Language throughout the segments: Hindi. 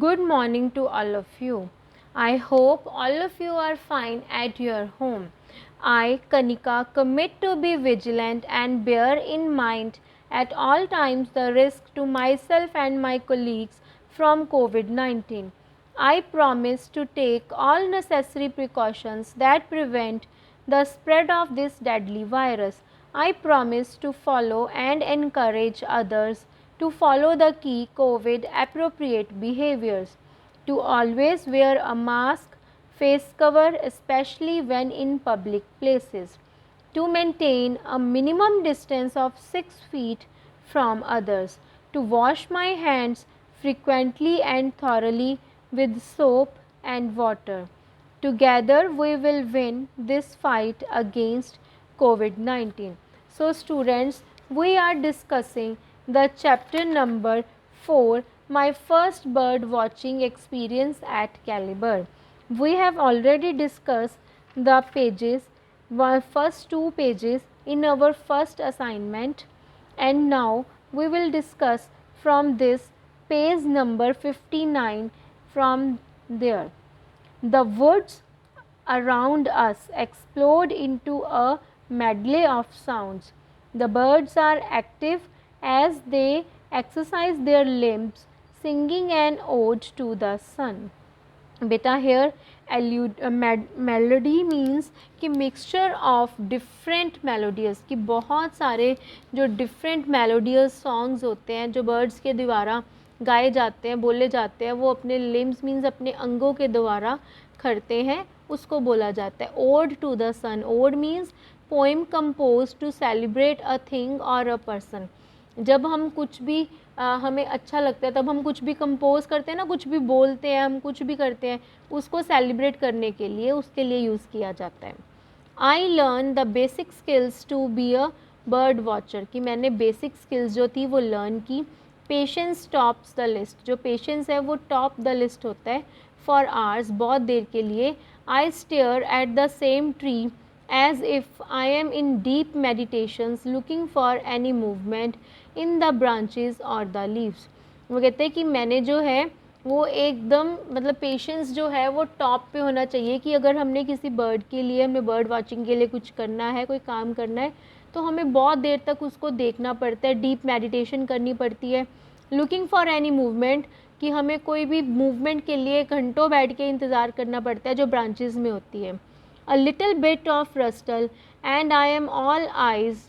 Good morning to all of you. I hope all of you are fine at your home. I, Kanika, commit to be vigilant and bear in mind at all times the risk to myself and my colleagues from COVID-19. I promise to take all necessary precautions that prevent the spread of this deadly virus. I promise to follow and encourage others to follow the key COVID appropriate behaviors, to always wear a mask, face cover, especially when in public places, to maintain a minimum distance of 6 feet from others, to wash my hands frequently and thoroughly with soap and water. Together we will win this fight against COVID-19. So students, we are discussing the chapter number 4, my first bird watching experience at Caliber. We have already discussed the pages, first two pages in our first assignment, and now we will discuss from this page number 59 from there. The woods around us explode into a medley of sounds. The birds are active as they exercise their limbs, singing an ode to the sun. बेटा हेयर मेलोडी मीन्स कि मिक्सचर ऑफ डिफरेंट मेलोडियस, कि बहुत सारे जो डिफरेंट मेलोडियस सॉन्ग्स होते हैं जो बर्ड्स के द्वारा गाए जाते हैं, बोले जाते हैं, वो अपने लिम्स मीन्स अपने अंगों के द्वारा करते हैं, उसको बोला जाता है ode to the sun. Ode means poem compose to celebrate a thing और अ पर्सन. जब हम कुछ भी हमें अच्छा लगता है तब हम कुछ भी कंपोज करते हैं ना, कुछ भी बोलते हैं, हम कुछ भी करते हैं, उसको सेलिब्रेट करने के लिए, उसके लिए यूज़ किया जाता है. I learn the basic skills to be a bird watcher, कि मैंने बेसिक स्किल्स जो थी वो लर्न की. पेशेंस टॉप्स द लिस्ट, जो पेशेंस है वो टॉप द लिस्ट होता है. फॉर आवर्स, बहुत देर के लिए. I stare at the same tree as if I am in deep meditations looking for any movement in the branches or the leaves. वो कहते हैं कि मैंने जो है वो एकदम मतलब पेशेंस जो है वो टॉप पे होना चाहिए, कि अगर हमने किसी बर्ड के लिए, हमें बर्ड वाचिंग के लिए कुछ करना है, कोई काम करना है, तो हमें बहुत देर तक उसको देखना पड़ता है, डीप मेडिटेशन करनी पड़ती है. लुकिंग फॉर एनी मूवमेंट, कि हमें कोई भी मूवमेंट के लिए घंटों बैठ के इंतज़ार करना पड़ता है जो ब्रांचेस में होती है. A little bit of rustle and I am all eyes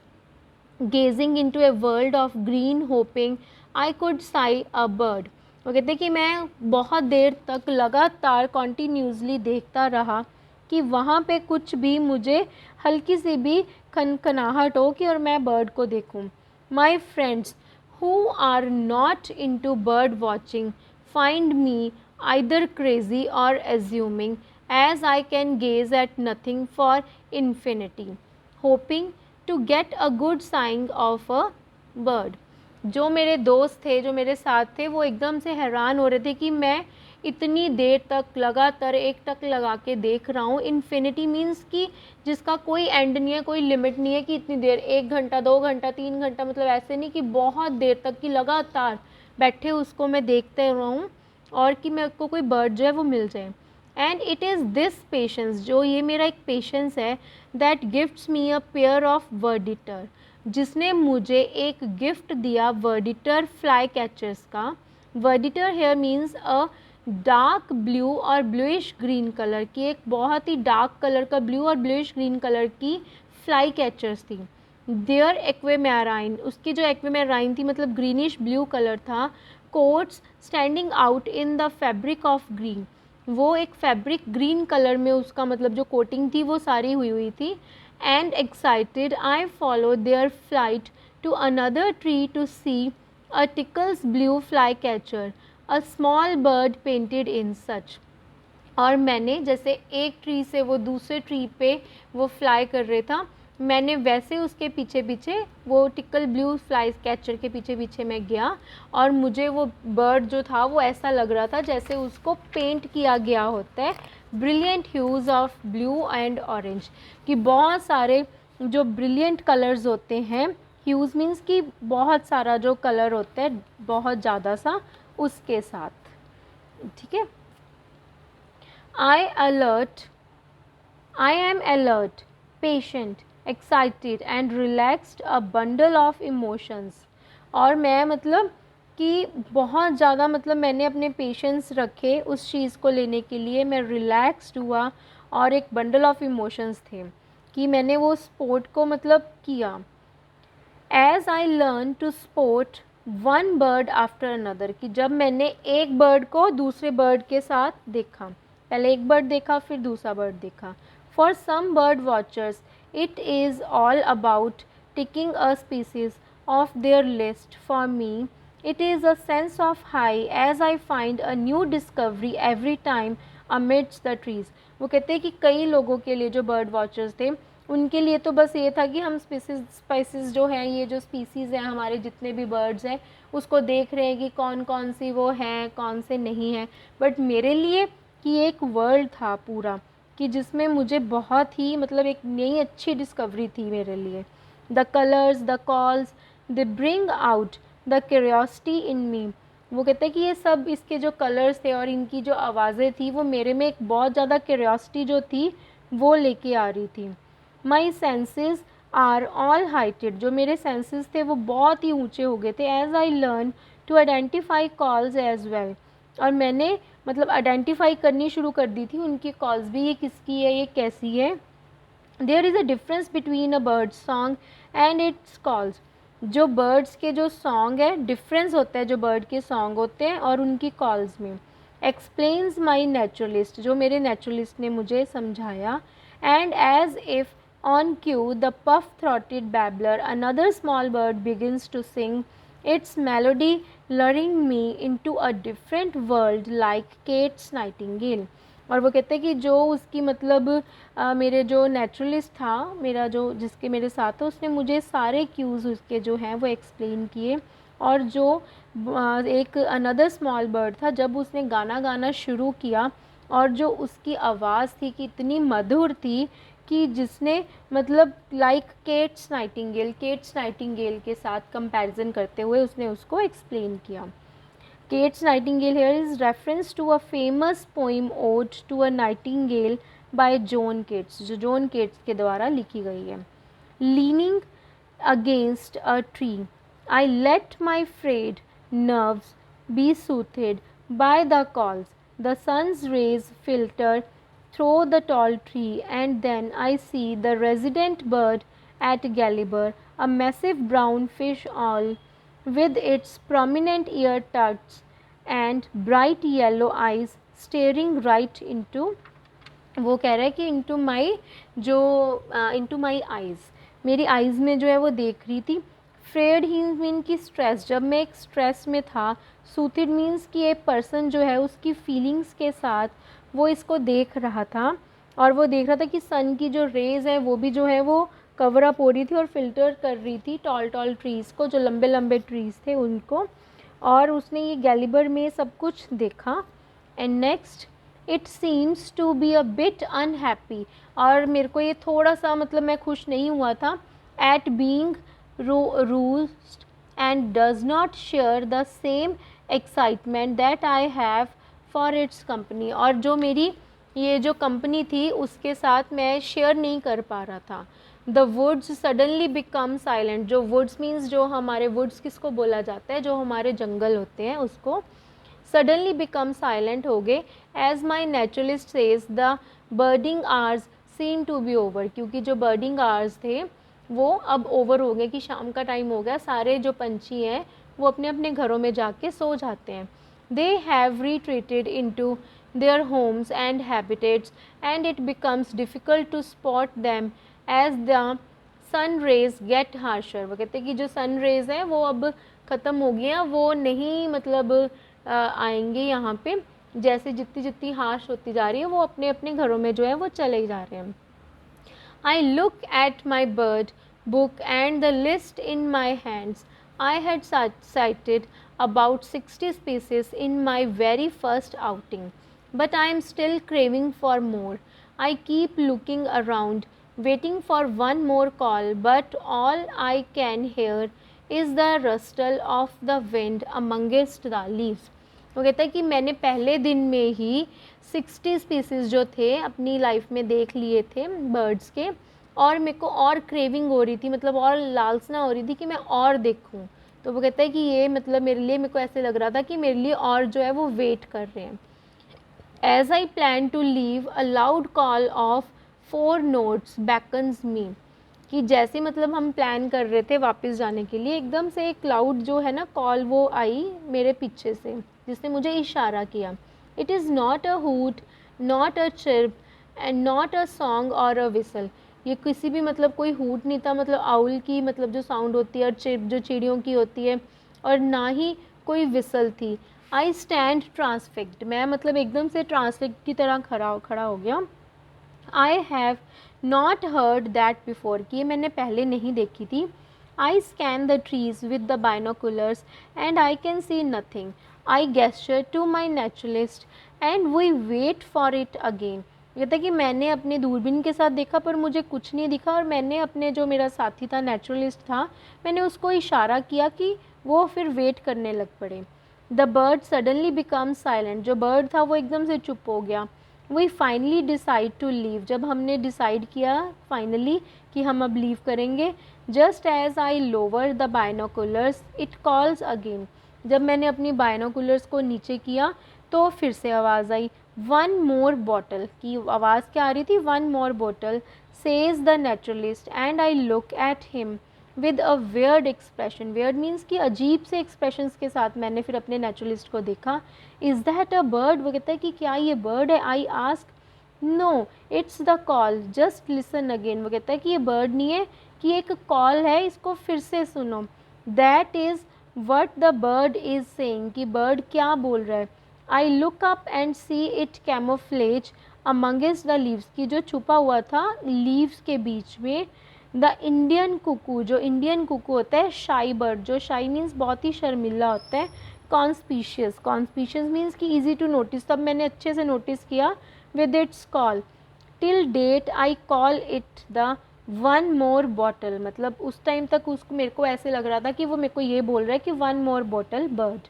gazing into a world of green hoping I could sight a bird. वो कहते हैं कि मैं बहुत देर तक लगातार कॉन्टीन्यूसली देखता रहा कि वहाँ पे कुछ भी मुझे हल्की सी भी खनखनाहट हो कि और मैं बर्ड को देखूँ. My friends who are not into bird watching find me either crazy or assuming, as I can gaze at nothing for infinity, hoping to get a good sign of a bird. जो मेरे दोस्त थे, जो मेरे साथ थे, वो एकदम से हैरान हो रहे थे कि मैं इतनी देर तक लगातार एक टक लगा के देख रहा हूँ. इन्फिनिटी मीन्स कि जिसका कोई एंड नहीं है, कोई लिमिट नहीं है कि इतनी देर, 1 घंटा, 2 घंटा, 3 घंटा, मतलब ऐसे नहीं कि बहुत देर तक कि लगातार बैठे उसको मैं देखते रहूँ और कि मेरे को कोई बर्ड जो है वो मिल जाए. And it is this patience, जो ये मेरा एक पेशेंस है, that gifts me a pair of verditer, जिसने मुझे एक गिफ्ट दिया वर्डिटर फ्लाई कैचर्स का. Verditer here means a dark blue और ब्लूइश ग्रीन कलर की, एक बहुत ही डार्क कलर का ब्लू और ब्लूइश ग्रीन कलर की फ्लाई कैचर्स थी. देयर एक्वेमेराइन, उसकी जो एक्वेमेराइन थी मतलब ग्रीनिश ब्लू कलर था. Coats standing out in the fabric of green, वो एक फैब्रिक ग्रीन कलर में उसका मतलब जो कोटिंग थी वो सारी हुई हुई थी. And excited I follow their flight to another tree to see a Tickell's blue flycatcher, a small bird painted in such. और मैंने जैसे एक ट्री से वो दूसरे ट्री पे वो फ्लाई कर रहा था, मैंने वैसे उसके पीछे पीछे वो टिकल ब्लू फ्लाई कैचर के पीछे पीछे मैं गया और मुझे वो बर्ड जो था वो ऐसा लग रहा था जैसे उसको पेंट किया गया होता है brilliant hues of blue and orange, कि बहुत सारे जो ब्रिलियंट कलर्स होते हैं, ह्यूज़ मीन्स कि बहुत सारा जो कलर होता है बहुत ज़्यादा सा उसके साथ. ठीक है। I am alert, patient, excited and relaxed, a bundle of emotions। और मैं मतलब कि बहुत ज़्यादा मतलब मैंने अपने पेशेंस रखे उस चीज़ को लेने के लिए, मैं रिलैक्स्ड हुआ और एक बंडल ऑफ इमोशंस थे कि मैंने वो स्पोर्ट को मतलब किया। As I learn to spot one bird after another, कि जब मैंने एक बर्ड को दूसरे बर्ड के साथ देखा, पहले एक बर्ड देखा फिर दूसरा बर्ड देखा। For some bird watchers it is all about ticking a species off their list. For me it is a sense of high as I find a new discovery every time amidst the trees। वो कहते हैं कि कई लोगों के लिए जो बर्ड वॉचर्स थे उनके लिए तो बस ये था कि हम स्पीसीज जो हैं, ये जो स्पीसीज़ हैं हमारे जितने भी बर्ड्स हैं उसको देख रहे हैं कि कौन कौन सी वो हैं कौन से नहीं हैं। बट मेरे लिए कि एक वर्ल्ड था पूरा कि जिसमें मुझे बहुत ही मतलब एक नई अच्छी डिस्कवरी थी मेरे लिए। The colours, the calls, they bring out the curiosity in me. वो कहते हैं कि ये सब इसके जो कलर्स थे और इनकी जो आवाज़ें थी वो मेरे में एक बहुत ज़्यादा क्यूरियोसिटी जो थी वो लेके आ रही थी। माई सेंसेस आर ऑल हाइटेड, जो मेरे सेंसेस थे वो बहुत ही ऊंचे हो गए थे। As I learn to identify calls as well, और मैंने मतलब आइडेंटिफाई करनी शुरू कर दी थी उनकी कॉल्स भी, ये किसकी है ये कैसी है। There is a difference between a bird song and its calls. जो बर्ड्स के जो सॉन्ग है डिफरेंस होता है जो बर्ड के सॉन्ग होते हैं और उनकी कॉल्स में। एक्सप्लेन्स माई नेचुरलिस्ट, जो मेरे नेचुरलिस्ट ने मुझे समझाया। And as if on cue the puff throated babbler another small bird begins to sing its melody luring me into a different world like Keats nightingale. और वो कहते हैं कि जो उसकी मतलब मेरे जो नेचुरलिस्ट था मेरा जो जिसके मेरे साथ था उसने मुझे सारे क्यूज़ उसके जो हैं वो एक्सप्लेन किए। और जो एक अनदर स्मॉल बर्ड था जब उसने गाना गाना शुरू किया और जो उसकी आवाज़ थी कि इतनी मधुर थी कि जिसने मतलब लाइक केट्स नाइटिंगेल के साथ कंपैरिजन करते हुए उसने उसको एक्सप्लेन किया। Keats Nightingale here is reference to a famous poem ode to a nightingale by John Keats, जो जॉन केट्स के द्वारा लिखी गई है। Leaning against a tree, I let my frayed nerves be soothed by the calls. The sun's rays filter through the tall tree, and then I see the resident bird at Gallibur, a massive brown fish owl with its prominent ear tufts and bright yellow eyes staring right into, वो कह रहा है कि इंटू माई जो इंटू माई आइज़, मेरी आइज़ में जो है वो देख रही थी। फ्रेड ही मीन की स्ट्रेस, जब मैं एक स्ट्रेस में था। सूथिड मीन्स कि एक पर्सन जो है उसकी फीलिंग्स के साथ वो इसको देख रहा था और वो देख रहा था कि सन की जो रेज़ है वो भी जो है वो कवर अप हो रही थी और फिल्टर कर रही थी टॉल टॉल ट्रीज़ को, जो लंबे लंबे ट्रीज़ थे उनको। और उसने ये गैलिबर में सब कुछ देखा। And next it seems to be a bit unhappy, और मेरे को ये थोड़ा सा मतलब मैं खुश नहीं हुआ था। At being roused and does not share the same excitement that I have for its company, और जो मेरी ये जो कंपनी थी उसके साथ मैं शेयर नहीं कर पा रहा था। The woods suddenly become silent, जो वुड्स मीन्स जो हमारे वुड्स किसको बोला जाता है, जो हमारे जंगल होते हैं उसको। सडनली बिकम साइलेंट हो गए। As my naturalist says the birding hours seem to be over, क्योंकि जो बर्डिंग आवर्स थे वो अब ओवर हो गए कि शाम का टाइम हो गया, सारे जो पंछी हैं वो अपने अपने घरों में जाके सो जाते हैं। They have retreated into their homes and habitats and it becomes difficult to spot them as the sun rays get harsher। वो कहते हैं कि जो सन रेज हैं वो अब ख़त्म हो गई हैं, वो नहीं मतलब आएंगे यहाँ पे, जैसे जितनी जितनी हार्श होती जा रही है वो अपने अपने घरों में जो है वो चले जा रहे हैं। I look at my bird book and the list in my hands. I had cited about 60 species in my very first outing, but I am still craving for more. I keep looking around, waiting for one more call, but all I can hear is the rustle of the wind amongst the leaves। वो कहता है कि मैंने पहले दिन में ही 60 स्पीसीज़ जो थे अपनी लाइफ में देख लिए थे बर्ड्स के, और मेरे को और क्रेविंग हो रही थी, मतलब और लालसा हो रही थी कि मैं और देखूं। तो वो कहता है कि ये मतलब मेरे को ऐसे लग रहा था कि मेरे लिए और जो है वो वेट कर रहे हैं। As I plan to leave, a loud call of 4 notes beckons me। कि जैसे मतलब हम प्लान कर रहे थे वापस जाने के लिए, एकदम से एक क्लाउड जो है ना कॉल वो आई मेरे पीछे से, जिसने मुझे इशारा किया। It is not a hoot, not a chirp and not a song और अ विसल। ये किसी भी मतलब कोई हूट नहीं था, मतलब आउल की मतलब जो साउंड होती है, और चिर्प जो चिड़ियों की होती है, और ना ही कोई विसल थी। आई स्टैंड ट्रांसफिक्स्ड, मैं मतलब एकदम से ट्रांसफिक्स्ड की तरह खड़ा हो गया। I have not heard that before, कि ये मैंने पहले नहीं देखी थी। I scan the trees with the binoculars and I can see nothing. I gesture to my naturalist and we wait for it again. कहता है कि मैंने अपने दूरबीन के साथ देखा पर मुझे कुछ नहीं दिखा, और मैंने अपने जो मेरा साथी था, नेचुरलिस्ट था, मैंने उसको इशारा किया कि वो फिर वेट करने लग पड़े। The bird suddenly become silent, जो बर्ड था वो एकदम से चुप हो गया। We finally decide to leave, जब हमने डिसाइड किया फाइनली कि हम अब लीव करेंगे। Just as I lower the binoculars it calls again, जब मैंने अपनी बाइनोकुलर्स को नीचे किया तो फिर से आवाज़ आई, वन मोर बॉटल, की आवाज़ क्या आ रही थी, one more bottle says the naturalist and I look at him with a weird expression. Weird means कि अजीब से एक्सप्रेशंस के साथ मैंने फिर अपने नेचुरलिस्ट को देखा। इज़ दैट अ बर्ड, वो कहता है कि क्या ये बर्ड है। I ask, no it's the call, just listen again. वो कहता है कि ये बर्ड नहीं है, कि एक कॉल है, इसको फिर से सुनो। That is what the bird is saying, कि बर्ड क्या बोल रहा है। I look up and see it camouflage amongst the leaves, की जो छुपा हुआ था लीव्स के बीच में। द इंडियन कुकू, जो इंडियन कुकू होता है, शाई बर्ड, जो शाई मीन्स बहुत ही शर्मिला होता है, कॉन्स्पीशियस, कॉन्स्पीशियस मीन्स कि ईजी टू नोटिस, तब मैंने अच्छे से नोटिस किया। With its call till date I call it the one more bottle, मतलब उस टाइम तक उसको मेरे को ऐसे लग रहा था कि वो मेरे को ये बोल रहा है कि one more bottle bird.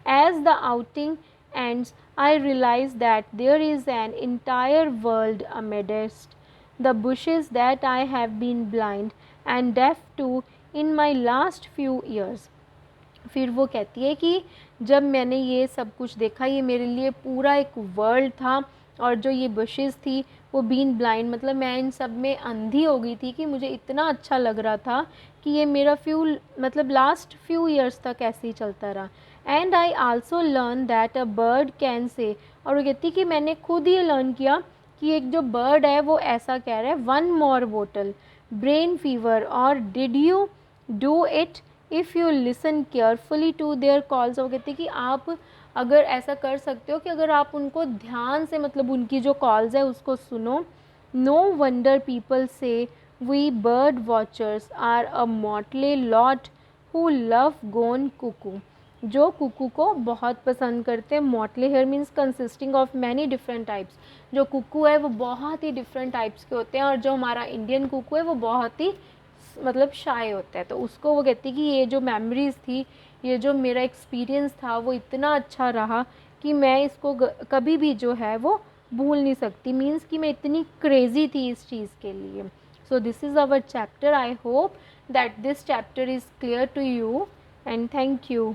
As the outing ends, I realize that there is an entire world amidst the bushes that I have been blind and deaf to in my last few years। फिर वो कहती है कि जब मैंने ये सब कुछ देखा, ये मेरे लिए पूरा एक वर्ल्ड था, और जो ये बुशेस थी वो बीन ब्लाइंड, मतलब मैं इन सब में अंधी हो गई थी, कि मुझे इतना अच्छा लग रहा था कि ये मेरा मतलब लास्ट फ्यू ईयर्स तक ऐसे ही चलता रहा। And I also learn that a bird can say, और वो कहती कि मैंने खुद ये लर्न किया कि एक जो बर्ड है वो ऐसा कह रहा है, one more bottle brain fever, और did you do it if you listen carefully to their calls. वो कहते कि आप अगर ऐसा कर सकते हो कि अगर आप उनको ध्यान से मतलब उनकी जो कॉल्स है उसको सुनो। No wonder people say we bird watchers are a motley lot who love gone cuckoo, जो कुकू को बहुत पसंद करते हैं। Motley here means consisting of many different types, जो कुकू है वो बहुत ही डिफरेंट टाइप्स के होते हैं, और जो हमारा इंडियन कुकू है वो बहुत ही मतलब शाय होता है। तो उसको वो कहती कि ये जो मेमोरीज़ थी, ये जो मेरा एक्सपीरियंस था वो इतना अच्छा रहा कि मैं इसको कभी भी जो है वो भूल नहीं सकती। मीन्स कि मैं इतनी क्रेज़ी थी इस चीज़ के लिए। So this is our chapter. I hope that this chapter is clear to you and thank you.